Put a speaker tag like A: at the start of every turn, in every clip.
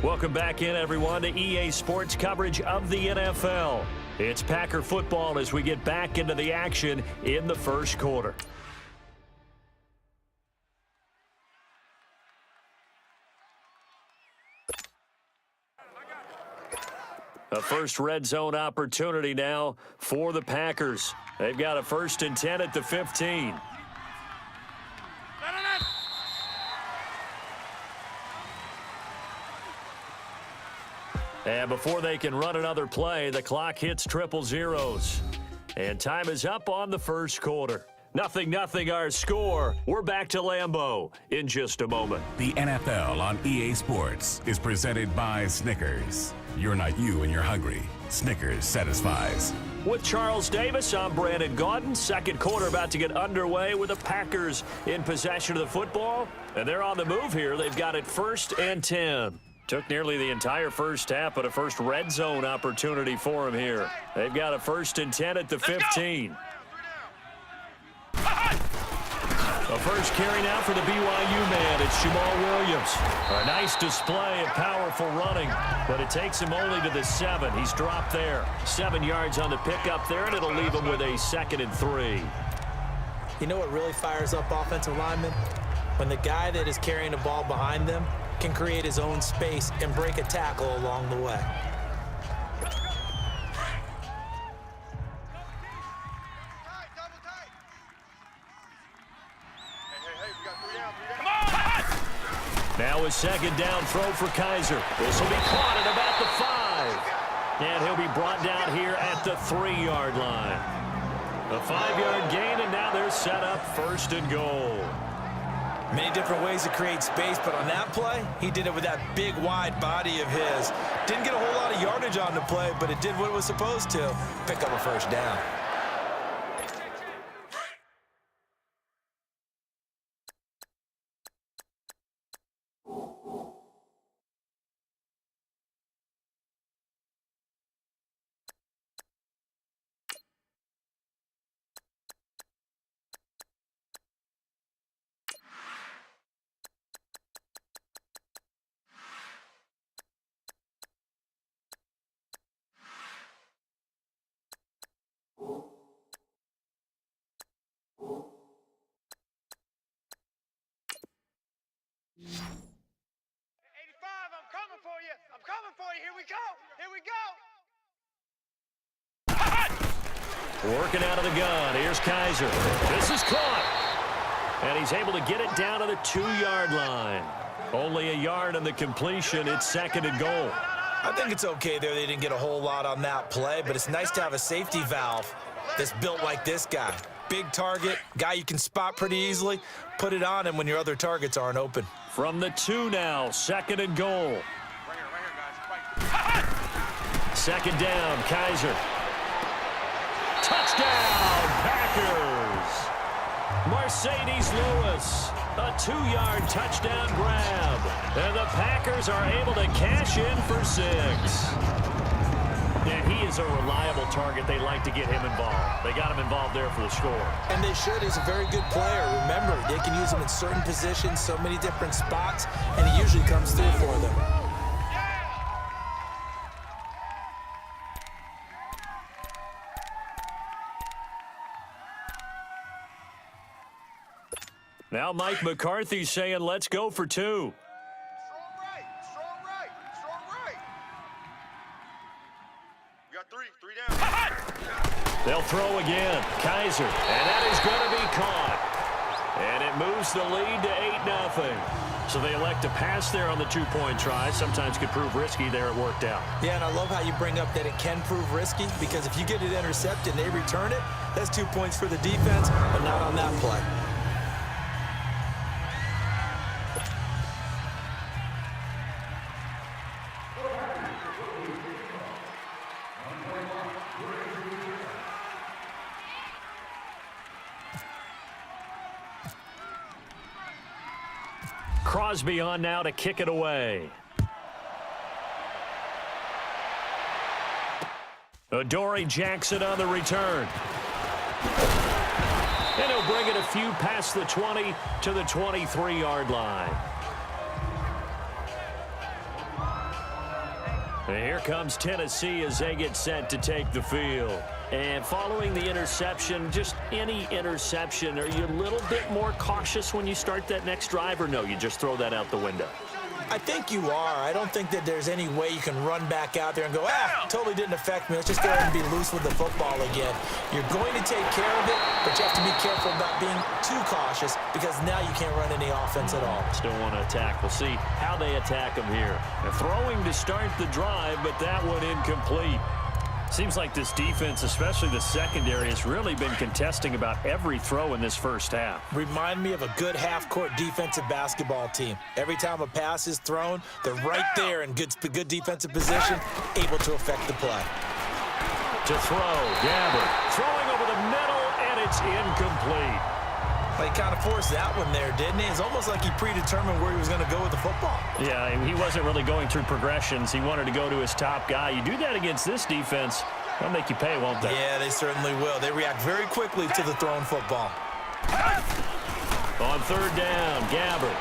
A: Welcome back in, everyone, to EA Sports coverage of the NFL. It's Packer football as we get back into the action in the first quarter. A first red zone opportunity now for the Packers. They've got a 1st and 10 at the 15. And before they can run another play, the clock hits triple zeros. And time is up on the first quarter. 0-0 our score. We're back to Lambeau in just a moment.
B: The NFL on EA Sports is presented by Snickers. You're not you and you're hungry. Snickers satisfies.
A: With Charles Davis, I'm Brandon Gaudin. Second quarter about to get underway with the Packers in possession of the football. And they're on the move here. They've got it 1st and 10. Took nearly the entire first half, but a first red zone opportunity for him here. They've got a 1st and 10 at the 15. A first carry now for the BYU man. It's Jamal Williams. A nice display of powerful running, but it takes him only to the 7. He's dropped there. 7 yards on the pickup there, and it'll leave him with a 2nd and 3.
C: You know what really fires up offensive linemen? When the guy that is carrying the ball behind them can create his own space and break a tackle along the way.
A: Now a 2nd down throw for Kaiser. This will be caught at about the 5. And he'll be brought down here at the 3-yard line. A 5-yard gain, and now they're set up 1st and goal.
C: Many different ways to create space, but on that play, he did it with that big, wide body of his. Didn't get a whole lot of yardage on the play, but it did what it was supposed to. Pick up a 1st down.
D: I'm coming for you. Here we go. Here we go.
A: Working out of the gun. Here's Kaiser. This is caught. And he's able to get it down to the 2-yard line. Only a yard on the completion. It's 2nd and goal.
C: I think it's okay there. They didn't get a whole lot on that play, but it's nice to have a safety valve that's built like this guy. Big target, guy you can spot pretty easily. Put it on him when your other targets aren't open.
A: From the 2 now, 2nd and goal. 2nd down, Kaiser. Touchdown, Packers! Mercedes Lewis, a 2-yard touchdown grab. And the Packers are able to cash in for 6. And he is a reliable target. They like to get him involved. They got him involved there for the score.
C: And they should. He's a very good player. Remember, they can use him in certain positions, so many different spots, and he usually comes through for them.
A: Now Mike McCarthy saying, let's go for 2.
D: Strong right, strong right, strong right. We got 3 down.
A: They'll throw again. Kaiser, and that is going to be caught. And it moves the lead to 8-0. So they elect to pass there on the 2-point try. Sometimes could prove risky there. It worked out.
C: Yeah, and I love how you bring up that it can prove risky, because if you get it intercepted and they return it, that's 2 points for the defense, but not on that play.
A: Crosby on now to kick it away. Adoree Jackson on the return. And he'll bring it a few past the 20 to the 23-yard line. And here comes Tennessee as they get set to take the field. And following the interception, just any interception, are you a little bit more cautious when you start that next drive, or no, you just throw that out the window?
C: I think you are. I don't think that there's any way you can run back out there and go, totally didn't affect me. Let's just go ahead and be loose with the football again. You're going to take care of it, but you have to be careful about being too cautious because now you can't run any offense at all.
A: Still want to attack. We'll see how they attack them here. They're throwing to start the drive, but that one incomplete. Seems like this defense, especially the secondary, has really been contesting about every throw in this first half.
C: Remind me of a good half-court defensive basketball team. Every time a pass is thrown, they're right there in good defensive position, able to affect the play.
A: To throw, Gabbert throwing over the middle, and it's incomplete.
C: He kind of forced that one there, didn't he? It's almost like he predetermined where he was going to go with the football.
A: Yeah, he wasn't really going through progressions. He wanted to go to his top guy. You do that against this defense, they'll make you pay, won't they?
C: Yeah, they certainly will. They react very quickly to the thrown football.
A: On third down, Gabbert.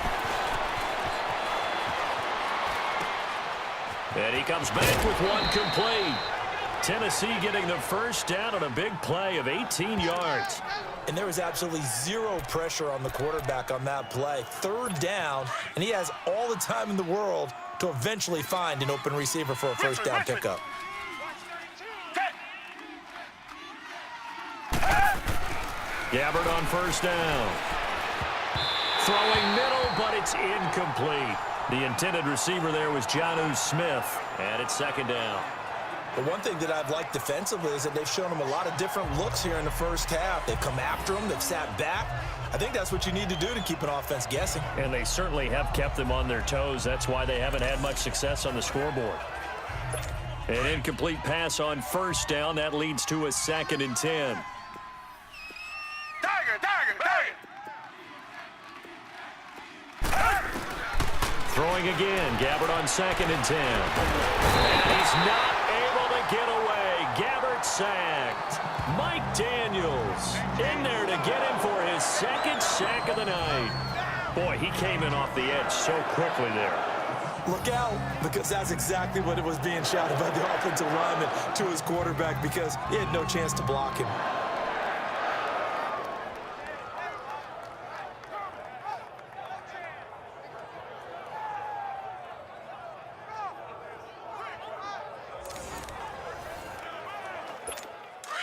A: And he comes back with one complete. Tennessee getting the first down on a big play of 18 yards.
C: And there was absolutely zero pressure on the quarterback on that play. Third down, and he has all the time in the world to eventually find an open receiver for a first down pickup.
A: Gabbert on first down. Throwing middle, but it's incomplete. The intended receiver there was Jonnu Smith, and it's second down.
C: The one thing that I've liked defensively is that they've shown him a lot of different looks here in the first half. They've come after him. They've sat back. I think that's what you need to do to keep an offense guessing.
A: And they certainly have kept them on their toes. That's why they haven't had much success on the scoreboard. An incomplete pass on first down. That leads to a 2nd and 10. Throwing again. Gabbert on 2nd and 10. And he's not able to get away. Gabbert sacked. Mike Daniels in there to get him for his 2nd sack of the night. Boy, he came in off the edge so quickly there.
C: Look out, because that's exactly what it was being shouted by the offensive lineman to his quarterback because he had no chance to block him.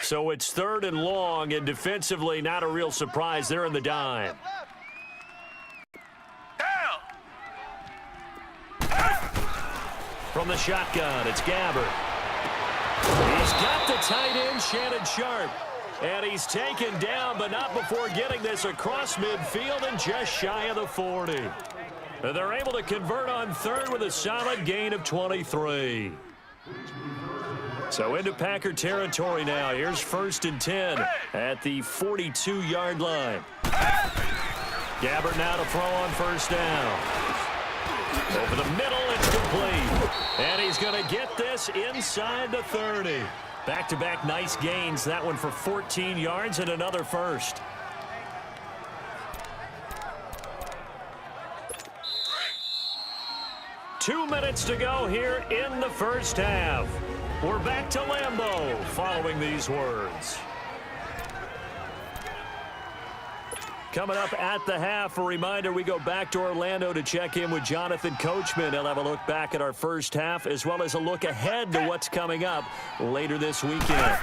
A: So it's 3rd and long, and defensively, not a real surprise. They're in the dime. From the shotgun, it's Gabbert. He's got the tight end, Shannon Sharp. And he's taken down, but not before getting this across midfield and just shy of the 40. And they're able to convert on 3rd with a solid gain of 23. So into Packer territory now. Here's 1st and 10 at the 42-yard line. Gabbert now to throw on first down. Over the middle, it's complete. And he's going to get this inside the 30. Back-to-back nice gains. That one for 14 yards and another first. Two minutes to go here in the first half. We're back to Lambeau following these words. Coming up at the half, a reminder, we go back to Orlando to check in with Jonathan Coachman. He'll have a look back at our first half as well as a look ahead to what's coming up later this weekend.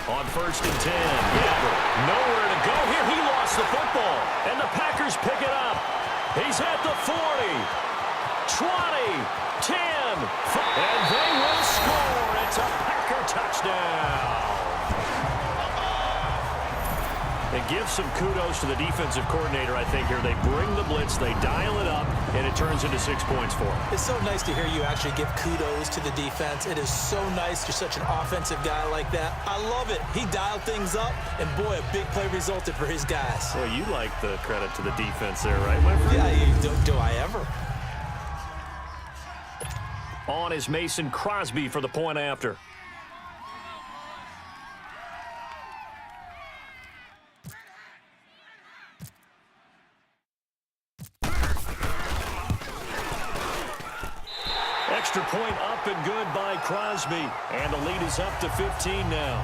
A: On 1st and 10, Gabbert, nowhere to go here. He lost the football, and the Packers pick it up. He's at the 40, 20, 10, and they will score. It's a Packer touchdown. And give some kudos to the defensive coordinator, I think, here. They bring the blitz, they dial it up, and it turns into 6 points for them.
C: It's so nice to hear you actually give kudos to the defense. It is so nice. You're such an offensive guy like that. I love it. He dialed things up, and boy, a big play resulted for his guys.
A: Well, you like the credit to the defense there, right, my friend?
C: Yeah, do I ever?
A: On is Mason Crosby for the point after. extra point up and good by Crosby. And the lead is up to 15 now.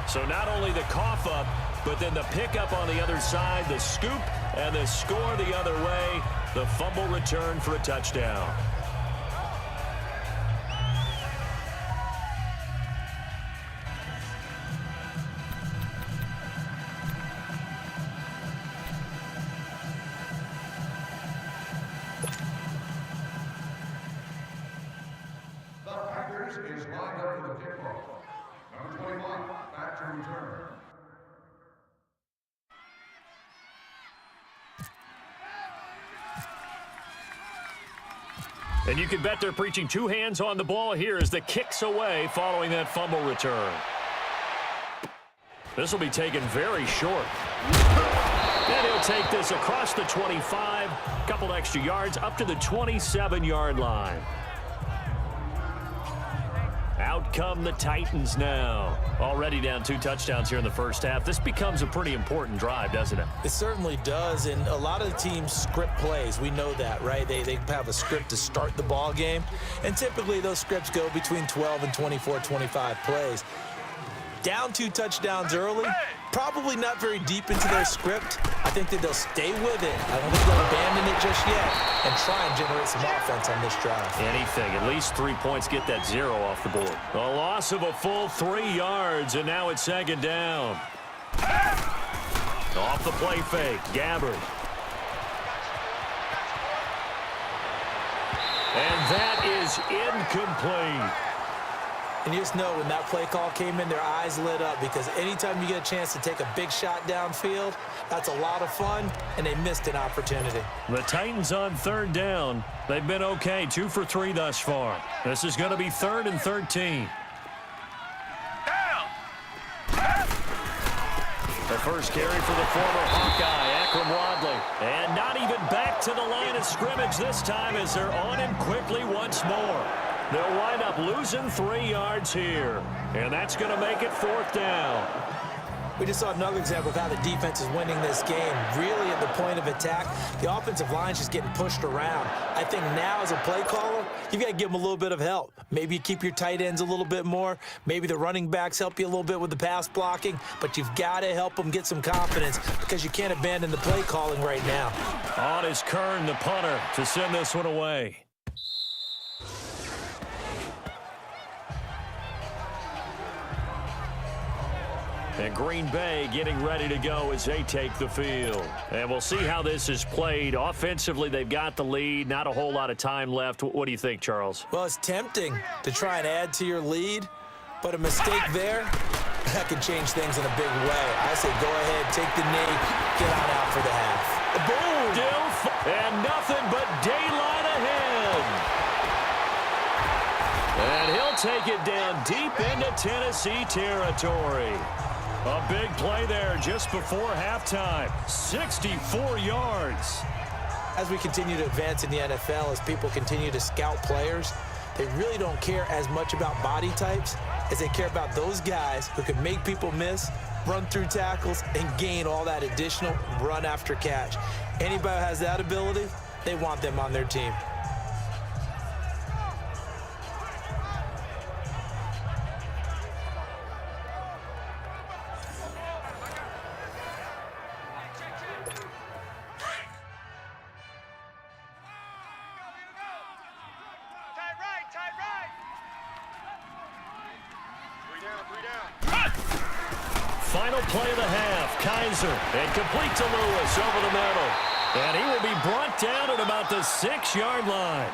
A: So not only the cough up, but then the pickup on the other side, the scoop, and the score the other way. The fumble return for a touchdown.
E: The Packers is lined up for the kickoff. Number 21, back to return.
A: And you can bet they're preaching two hands on the ball here as the kick's away following that fumble return. This will be taken very short. And he'll take this across the 25, couple extra yards up to the 27-yard line. Out come the Titans now. Already down 2 touchdowns here in the first half. This becomes a pretty important drive, doesn't it?
C: It certainly does, and a lot of the teams script plays. We know that, right? They have a script to start the ball game, and typically those scripts go between 12 and 24, 25 plays. Down 2 touchdowns early, probably not very deep into their script. I think that they'll stay with it. I don't think they'll abandon it just yet and try and generate some offense on this drive.
A: Anything. At least 3 points, get that 0 off the board. A loss of a full 3 yards, and now it's second down. Off the play fake, Gabbard. And that is incomplete.
C: And you just know when that play call came in, their eyes lit up because anytime you get a chance to take a big shot downfield, that's a lot of fun, and they missed an opportunity.
A: The Titans on third down. They've been okay, 2 for 3 thus far. This is going to be 3rd and 13. The first carry for the former Hawkeye, Akram Wadley. And not even back to the line of scrimmage this time as they're on him quickly once more. They'll wind up losing 3 yards here. And that's going to make it 4th down.
C: We just saw another example of how the defense is winning this game. Really at the point of attack, the offensive line's just getting pushed around. I think now as a play caller, you've got to give them a little bit of help. Maybe you keep your tight ends a little bit more. Maybe the running backs help you a little bit with the pass blocking. But you've got to help them get some confidence because you can't abandon the play calling right now.
A: On is Kern, the punter, to send this one away. And Green Bay getting ready to go as they take the field. And we'll see how this is played. Offensively, they've got the lead. Not a whole lot of time left. What do you think, Charles?
C: Well, it's tempting to try and add to your lead, but a mistake there, that can change things in a big way. I say go ahead, take the knee, get on out for the half. Boom!
A: And nothing but daylight ahead. And he'll take it down deep into Tennessee territory. A big play there just before halftime. 64 yards.
C: As we continue to advance in the NFL, as people continue to scout players, they really don't care as much about body types as they care about those guys who can make people miss, run through tackles, and gain all that additional run after catch. Anybody who has that ability, they want them on their team.
A: Final play of the half, Kaiser, and complete to Lewis over the middle. And he will be brought down at about the 6-yard line.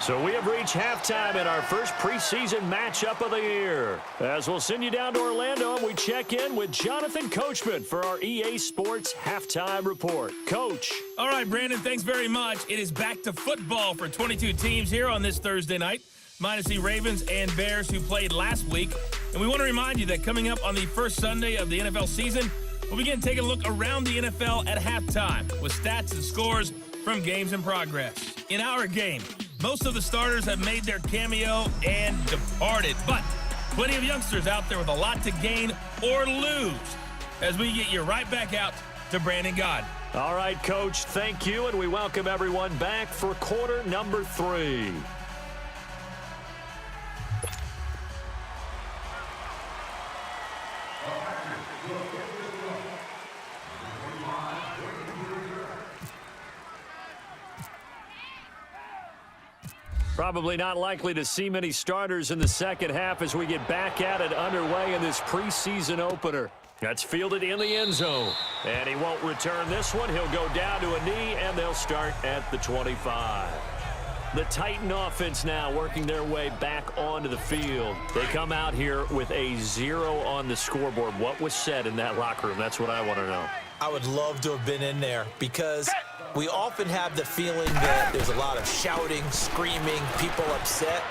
A: So we have reached halftime in our first preseason matchup of the year. As we'll send you down to Orlando, and we check in with Jonathan Coachman for our EA Sports Halftime Report. Coach.
F: All right, Brandon, thanks very much. It is back to football for 22 teams here on this Thursday night, minus the Ravens and Bears who played last week. And we want to remind you that coming up on the first Sunday of the NFL season, we'll begin taking a look around the NFL at halftime with stats and scores from games in progress. In our game, most of the starters have made their cameo and departed, but plenty of youngsters out there with a lot to gain or lose as we get you right back out to Brandon God.
A: All right, Coach, thank you, and we welcome everyone back for quarter number 3. Probably not likely to see many starters in the second half as we get back at it underway in this preseason opener. That's fielded in the end zone. And he won't return this one. He'll go down to a knee, and they'll start at the 25. The Titan offense now working their way back onto the field. They come out here with a 0 on the scoreboard. What was said in that locker room? That's what I want to know.
C: I would love to have been in there because we often have the feeling that there's a lot of shouting, screaming, people upset.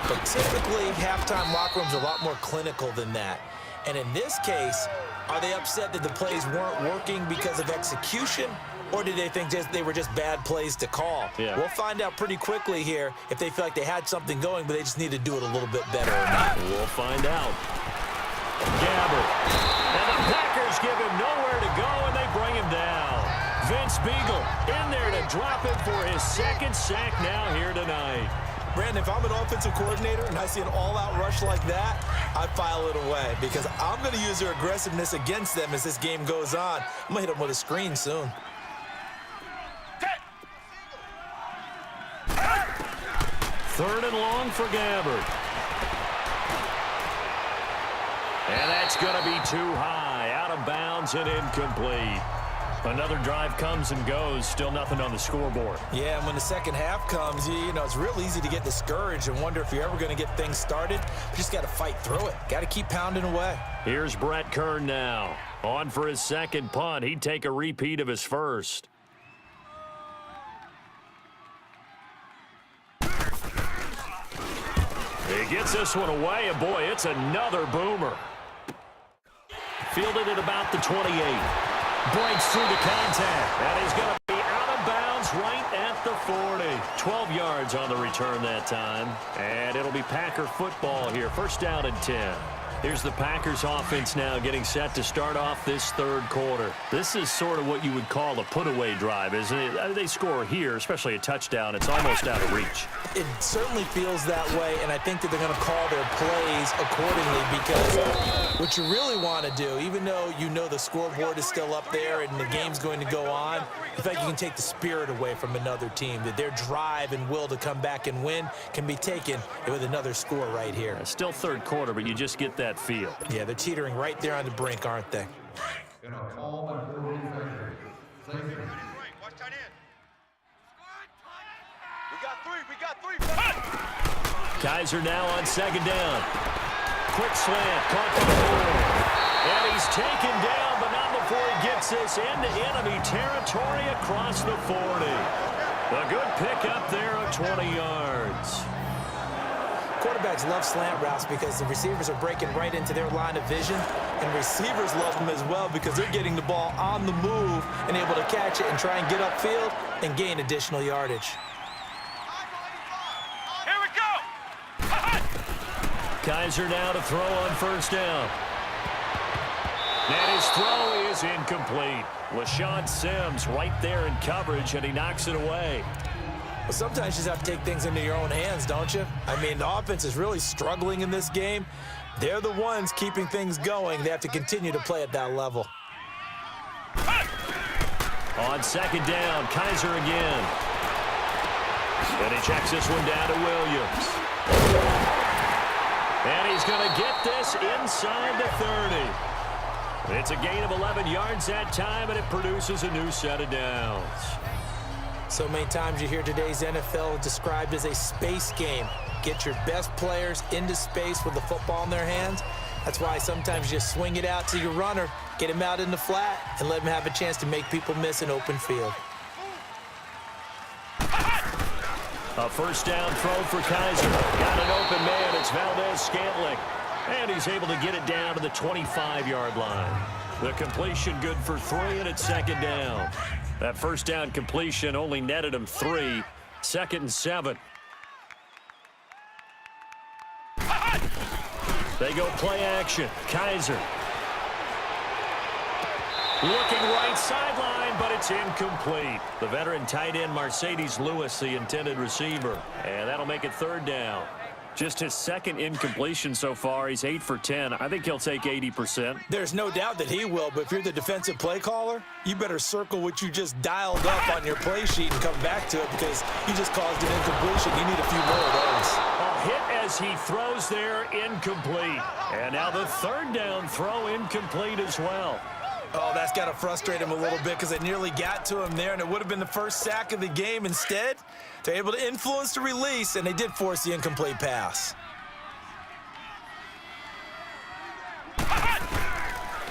C: But typically, halftime locker rooms are a lot more clinical than that. And in this case, are they upset that the plays weren't working because of execution? Or did they think they were just bad plays to call?
A: Yeah.
C: We'll find out pretty quickly here if they feel like they had something going, but they just need to do it a little bit better or not.
A: We'll find out. Gabbert. And the Packers give him nowhere to go, and they bring him down. Vince Beagle in there to drop him for his second sack now here tonight.
C: Brandon, if I'm an offensive coordinator and I see an all-out rush like that, I file it away because I'm going to use their aggressiveness against them as this game goes on. I'm going to hit them with a screen soon.
A: Third and long for Gabbert. And that's going to be too high, out of bounds and incomplete. Another drive comes and goes, still nothing on the scoreboard.
C: Yeah, and when the second half comes, you know, it's real easy to get discouraged and wonder if you're ever going to get things started. You just got to fight through it. Got to keep pounding away.
A: Here's Brett Kern now. On for his second punt. He'd take a repeat of his first. He gets this one away, and boy, it's another boomer. Fielded at about the 28. Breaks through the contact. That is going to be out of bounds right at the 40. 12 yards on the return that time. And it'll be Packer football here. First down and 10. Here's the Packers offense now getting set to start off this third quarter. This is sort of what you would call a put-away drive, isn't it? They score here, especially a touchdown. It's almost out of reach.
C: It certainly feels that way, and I think that they're going to call their plays accordingly because what you really want to do, even though you know the scoreboard is still up there and the game's going to go on, I feel like you can take the spirit away from another team, that their drive and will to come back and win can be taken with another score right here.
A: Still third quarter, but you just get that feel.
C: Yeah, they're teetering right there on the brink, aren't they?
E: In a calm and orderly fashion. Safety.
D: Watch tight end. We got three.
A: Kaiser now on second down. Quick slant, caught by Moore. And he's taken down, but not before he gets this into enemy territory across the 40. A good pickup there of 20 yards.
C: Quarterbacks love slant routes because the receivers are breaking right into their line of vision, and receivers love them as well because they're getting the ball on the move and able to catch it and try and get upfield and gain additional yardage.
D: Here we go.
A: Kaiser now to throw on first down. And his throw is incomplete. LaShawn Sims right there in coverage, and he knocks it away.
C: Well, sometimes you just have to take things into your own hands, don't you? I mean, the offense is really struggling in this game. They're the ones keeping things going. They have to continue to play at that level.
A: On second down, Kaiser again. And he checks this one down to Williams. And he's going to get this inside the 30. It's a gain of 11 yards that time, and it produces a new set of downs.
C: So many times you hear today's NFL described as a space game. Get your best players into space with the football in their hands. That's why sometimes you just swing it out to your runner, get him out in the flat, and let him have a chance to make people miss an open field.
A: A first down throw for Kaiser. Got an open man. It's Valdez-Scantling. And he's able to get it down to the 25-yard line. The completion good for 3, and it's second down. That first down completion only netted him 3. Second and 7. They go play action. Kaiser. Looking right sideline. but it's incomplete. The veteran tight end Mercedes Lewis, the intended receiver. And that'll make it third down. Just his second incompletion so far. He's 8 for 10. I think he'll take 80%.
C: There's no doubt that he will, but if you're the defensive play caller, you better circle what you just dialed up on your play sheet and come back to it because you just caused an incompletion. You need a few more of those.
A: A hit as he throws there, incomplete. And now the third down throw incomplete as well.
C: Oh, that's got to frustrate him a little bit because it nearly got to him there, and it would have been the first sack of the game. Instead, they're able to influence the release, and they did force the incomplete pass.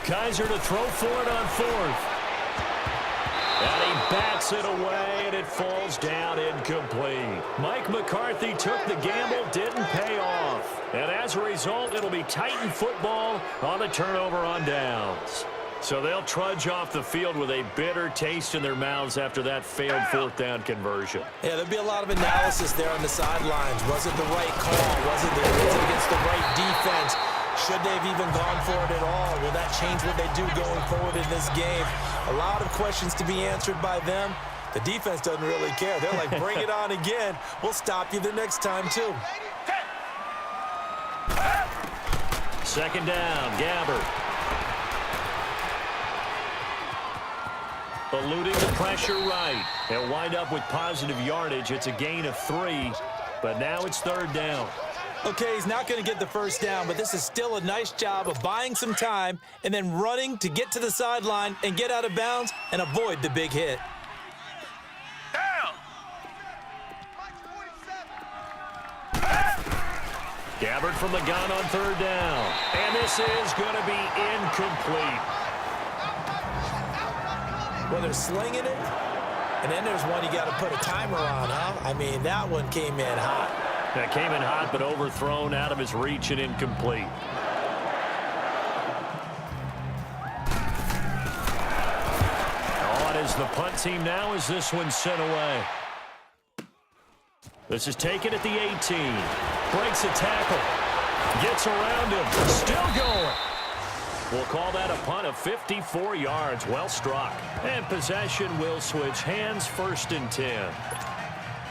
A: Kaiser to throw for it on fourth. And he bats it away, and it falls down incomplete. Mike McCarthy took the gamble, didn't pay off. And as a result, it'll be Titan football on the turnover on downs. So they'll trudge off the field with a bitter taste in their mouths after that failed fourth down conversion.
C: Yeah, there'll be a lot of analysis there on the sidelines. Was it the right call? Was it against the right defense? Should they have even gone for it at all? Will that change what they do going forward in this game? A lot of questions to be answered by them. The defense doesn't really care. They're like, bring it on again. We'll stop you the next time, too.
A: Second down, Gabbert. Eluding the pressure right. They'll wind up with positive yardage. It's a gain of 3, but now it's third down.
C: Okay, he's not going to get the first down, but this is still a nice job of buying some time and then running to get to the sideline and get out of bounds and avoid the big hit.
A: Gabbert from the gun on third down. And this is going to be incomplete.
C: Well, they're slinging it, and then there's one you got to put a timer on, huh? I mean, that one came in hot.
A: That came in hot, but overthrown out of his reach and incomplete. On is the punt team now as this one's sent away. This is taken at the 18. Breaks a tackle. Gets around him. Still going. We'll call that a punt of 54 yards. Well struck. And possession will switch hands, first and 10.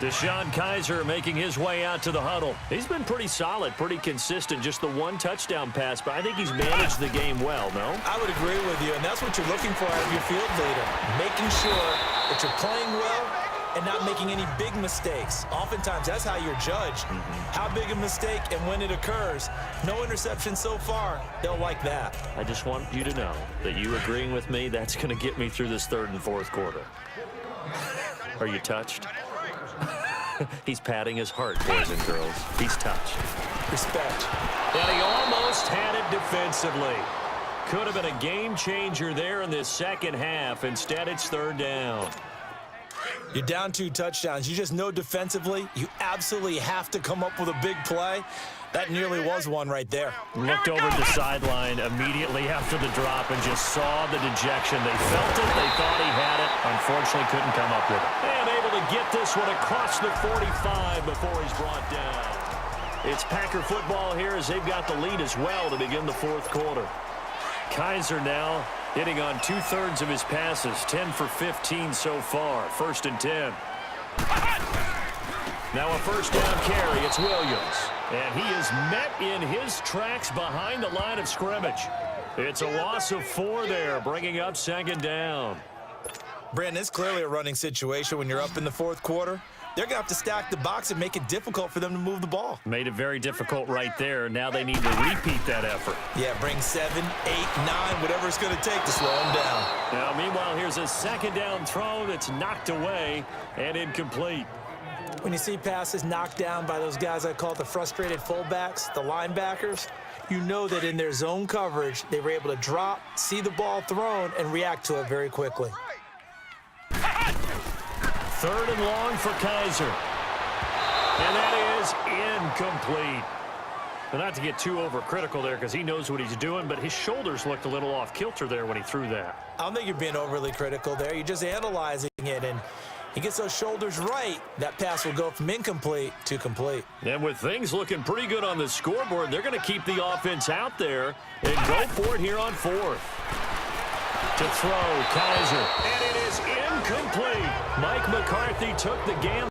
A: Deshaun Kaiser making his way out to the huddle. He's been pretty solid, pretty consistent. Just the one touchdown pass, but I think he's managed the game well, no?
C: I would agree with you, and that's what you're looking for out of your field leader. Making sure that you're playing well and not making any big mistakes. Oftentimes, that's how you're judged. How big a mistake and when it occurs. No interception so far. They'll like that.
A: I just want you to know that you agreeing with me, that's going to get me through this third and fourth quarter. Are you touched? He's patting his heart, boys and girls. He's touched.
C: Respect.
A: And he almost had it defensively. Could have been a game changer there in this second half. Instead, it's third down.
C: You're down 2 touchdowns. You just know defensively you absolutely have to come up with a big play. That nearly was one right there.
A: Looked over the sideline immediately after the drop and just saw the dejection. They felt it. They thought he had it. Unfortunately, couldn't come up with it. And able to get this one across the 45 before he's brought down. It's Packer football here as they've got the lead as well to begin the fourth quarter. Kaiser now hitting on 2/3 of his passes, 10 for 15 so far. First and 10. Now a first down carry. It's Williams. And he is met in his tracks behind the line of scrimmage. It's a loss of 4 there, bringing up second down.
C: Brandon, it's clearly a running situation when you're up in the fourth quarter. They're going to have to stack the box and make it difficult for them to move the ball.
A: Made it very difficult right there. Now they need to repeat that effort.
C: Yeah, bring 7, 8, 9, whatever it's going to take to slow them down.
A: Now, meanwhile, here's a second down throw that's knocked away and incomplete.
C: When you see passes knocked down by those guys I call the frustrated fullbacks, the linebackers, you know that in their zone coverage, they were able to drop, see the ball thrown, and react to it very quickly.
A: Third and long for Kaiser. And that is incomplete. But not to get too overcritical there because he knows what he's doing, but his shoulders looked a little off kilter there when he threw that.
C: I don't think you're being overly critical there. You're just analyzing it, and he gets those shoulders right, that pass will go from incomplete to complete.
A: And with things looking pretty good on the scoreboard, they're going to keep the offense out there and go for it here on fourth. To throw, Kaiser. And it is incomplete. Mike McCarthy took the gamble.